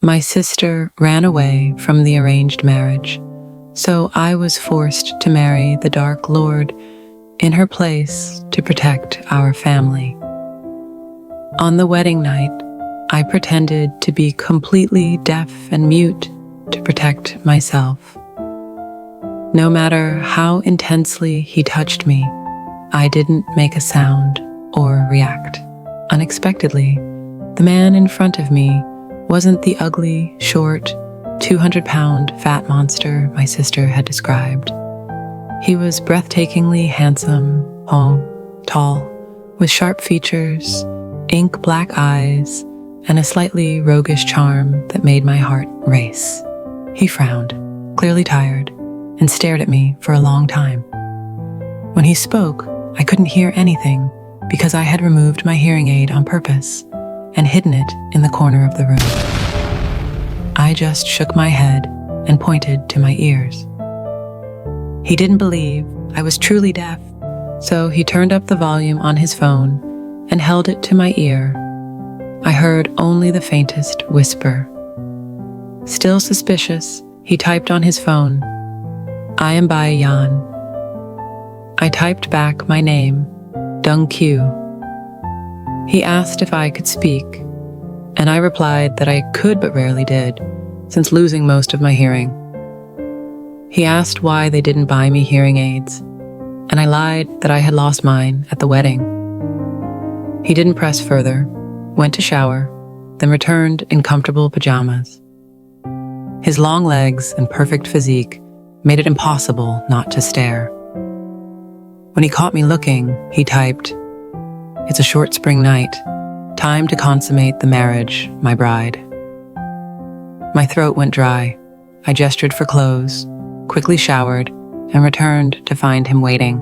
My sister ran away from the arranged marriage, so I was forced to marry the Dark Lord in her place to protect our family. On the wedding night, I pretended to be completely deaf and mute to protect myself. No matter how intensely he touched me, I didn't make a sound or react. Unexpectedly, the man in front of me wasn't the ugly, short, 200-pound fat monster my sister had described. He was breathtakingly handsome, tall, with sharp features, ink-black eyes, and a slightly roguish charm that made my heart race. He frowned, clearly tired, and stared at me for a long time. When he spoke, I couldn't hear anything because I had removed my hearing aid on purpose and hidden it in the corner of the room. I just shook my head and pointed to my ears. He didn't believe I was truly deaf, so he turned up the volume on his phone and held it to my ear. I heard only the faintest whisper. Still suspicious, he typed on his phone, "I am Bai Yan." I typed back my name, Dong Q. He asked if I could speak, and I replied that I could but rarely did, since losing most of my hearing. He asked why they didn't buy me hearing aids, and I lied that I had lost mine at the wedding. He didn't press further, went to shower, then returned in comfortable pajamas. His long legs and perfect physique made it impossible not to stare. When he caught me looking, he typed, "It's a short spring night. Time to consummate the marriage, my bride." My throat went dry. I gestured for clothes, quickly showered, and returned to find him waiting.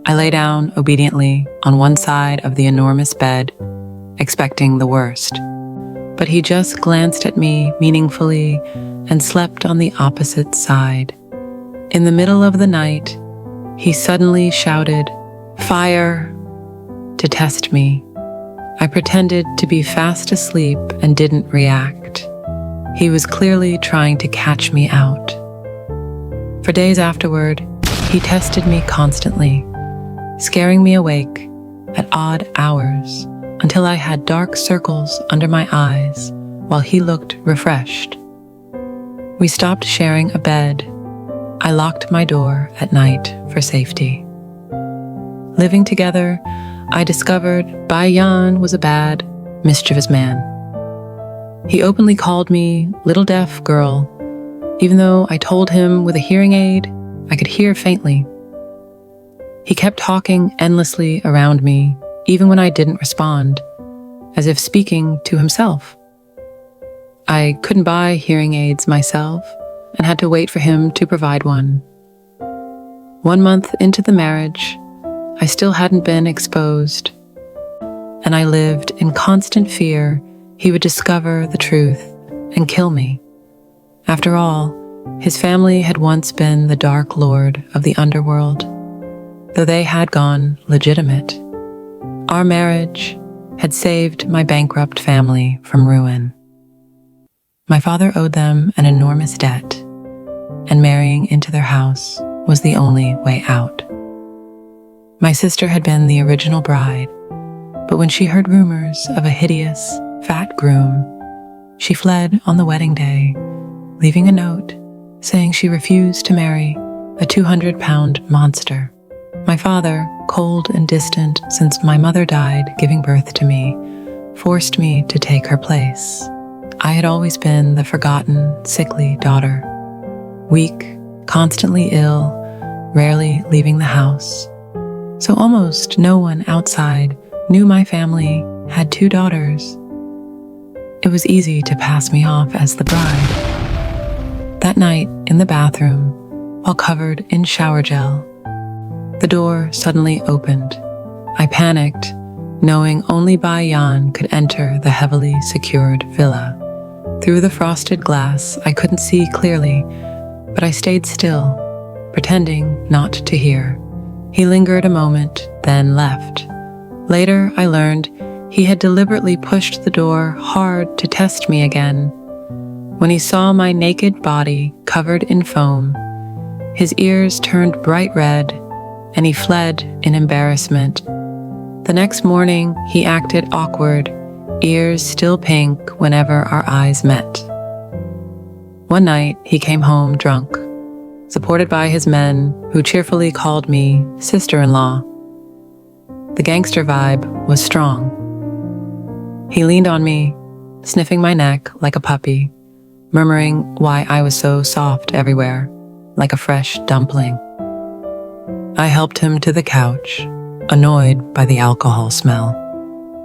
I lay down obediently on one side of the enormous bed, expecting the worst. But he just glanced at me meaningfully and slept on the opposite side. In the middle of the night, he suddenly shouted, "Fire!" to test me. I pretended to be fast asleep and didn't react. He was clearly trying to catch me out. For days afterward, he tested me constantly, scaring me awake at odd hours until I had dark circles under my eyes while he looked refreshed. We stopped sharing a bed. I locked my door at night for safety. Living together, I discovered Bai Yan was a bad, mischievous man. He openly called me little deaf girl, even though I told him with a hearing aid I could hear faintly. He kept talking endlessly around me, even when I didn't respond, as if speaking to himself. I couldn't buy hearing aids myself and had to wait for him to provide one. 1 month into the marriage, I still hadn't been exposed, and I lived in constant fear he would discover the truth and kill me. After all, his family had once been the Dark Lord of the underworld, though they had gone legitimate. Our marriage had saved my bankrupt family from ruin. My father owed them an enormous debt, and marrying into their house was the only way out. My sister had been the original bride, but when she heard rumors of a hideous, fat groom, she fled on the wedding day, leaving a note saying she refused to marry a 200-pound monster. My father, cold and distant since my mother died giving birth to me, forced me to take her place. I had always been the forgotten, sickly daughter, weak, constantly ill, rarely leaving the house. So almost no one outside knew my family had 2 daughters. It was easy to pass me off as the bride. That night, in the bathroom, while covered in shower gel, the door suddenly opened. I panicked, knowing only Bai Yan could enter the heavily secured villa. Through the frosted glass, I couldn't see clearly, but I stayed still, pretending not to hear. He lingered a moment, then left. Later, I learned He had deliberately pushed the door hard to test me again. When he saw my naked body covered in foam, his ears turned bright red, and he fled in embarrassment. The next morning, he acted awkward, ears still pink whenever our eyes met. One night, he came home drunk, supported by his men, who cheerfully called me sister-in-law. The gangster vibe was strong. He leaned on me, sniffing my neck like a puppy, murmuring why I was so soft everywhere, like a fresh dumpling. I helped him to the couch, annoyed by the alcohol smell,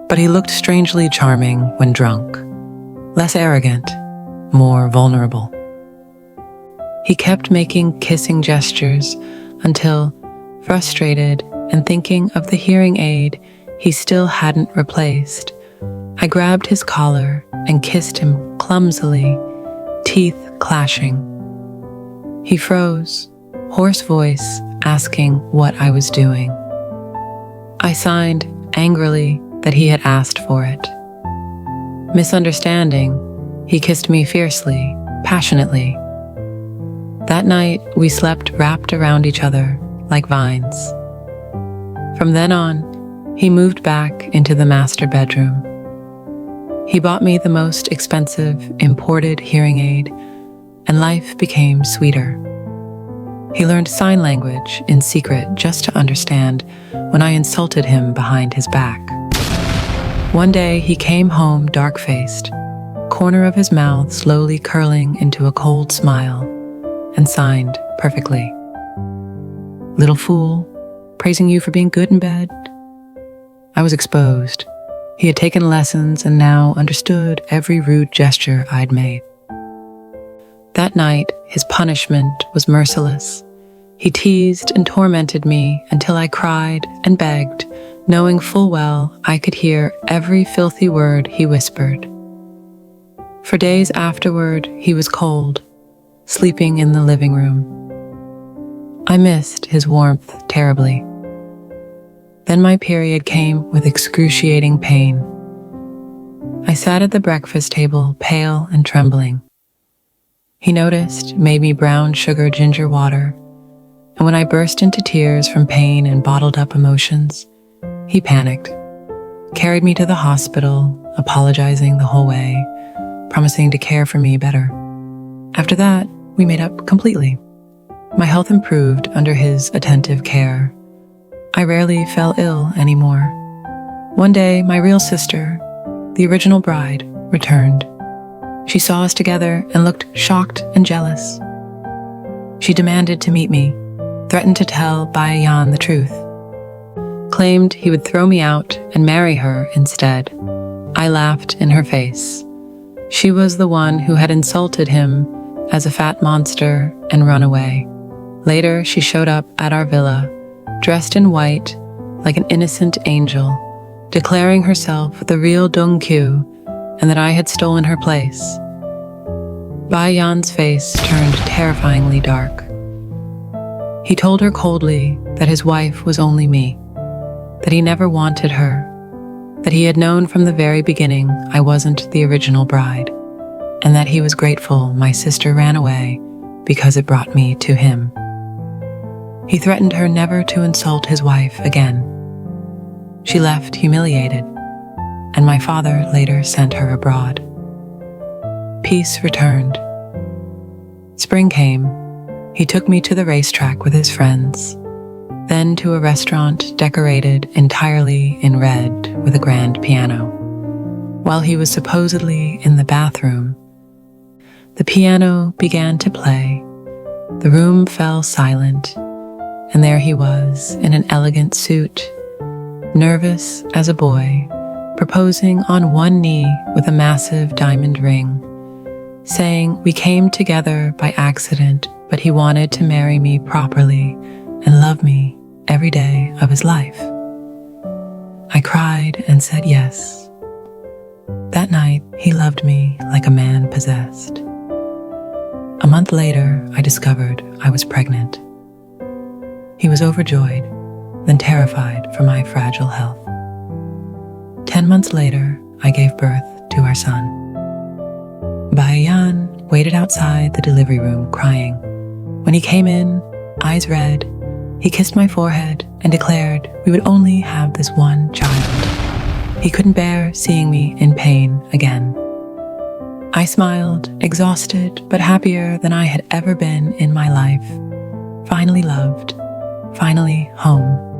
but he looked strangely charming when drunk, less arrogant, more vulnerable. He kept making kissing gestures until, frustrated and thinking of the hearing aid he still hadn't replaced, I grabbed his collar and kissed him clumsily, teeth clashing. He froze, hoarse voice asking what I was doing. I signed angrily that he had asked for it. Misunderstanding, he kissed me fiercely, passionately. That night, we slept wrapped around each other like vines. From then on, he moved back into the master bedroom. He bought me the most expensive imported hearing aid, and life became sweeter. He learned sign language in secret just to understand when I insulted him behind his back. One day, he came home dark-faced, corner of his mouth slowly curling into a cold smile, and signed perfectly. "Little fool, praising you for being good in bed." I was exposed. He had taken lessons and now understood every rude gesture I'd made. That night, his punishment was merciless. He teased and tormented me until I cried and begged, knowing full well I could hear every filthy word he whispered. For days afterward, he was cold, sleeping in the living room. I missed his warmth terribly. Then my period came with excruciating pain. I sat at the breakfast table, pale and trembling. He noticed, made me brown sugar ginger water, and when I burst into tears from pain and bottled up emotions, he panicked, carried me to the hospital, apologizing the whole way, promising to care for me better. After that, we made up completely. My health improved under his attentive care. I rarely fell ill anymore. One day, my real sister, the original bride, returned. She saw us together and looked shocked and jealous. She demanded to meet me, threatened to tell Bayan the truth, claimed he would throw me out and marry her instead. I laughed in her face. She was the one who had insulted him as a fat monster and run away. Later, she showed up at our villa, dressed in white like an innocent angel, declaring herself the real Dongkyu and that I had stolen her place. Bayan's face turned terrifyingly dark. He told her coldly that his wife was only me, that he never wanted her, that he had known from the very beginning I wasn't the original bride, and that he was grateful my sister ran away because it brought me to him. He threatened her never to insult his wife again. She left humiliated, and my father later sent her abroad. Peace returned. Spring came. He took me to the racetrack with his friends, then to a restaurant decorated entirely in red with a grand piano. While he was supposedly in the bathroom, the piano began to play. The room fell silent, and there he was in an elegant suit, nervous as a boy, proposing on one knee with a massive diamond ring, saying we came together by accident, but he wanted to marry me properly and love me every day of his life. I cried and said yes. That night, he loved me like a man possessed. A month later, I discovered I was pregnant. He was overjoyed, then terrified for my fragile health. 10 months later, I gave birth to our son. Bayan waited outside the delivery room crying. When he came in, eyes red, he kissed my forehead and declared we would only have this one child. He couldn't bear seeing me in pain again. I smiled, exhausted but happier than I had ever been in my life. Finally loved, finally home.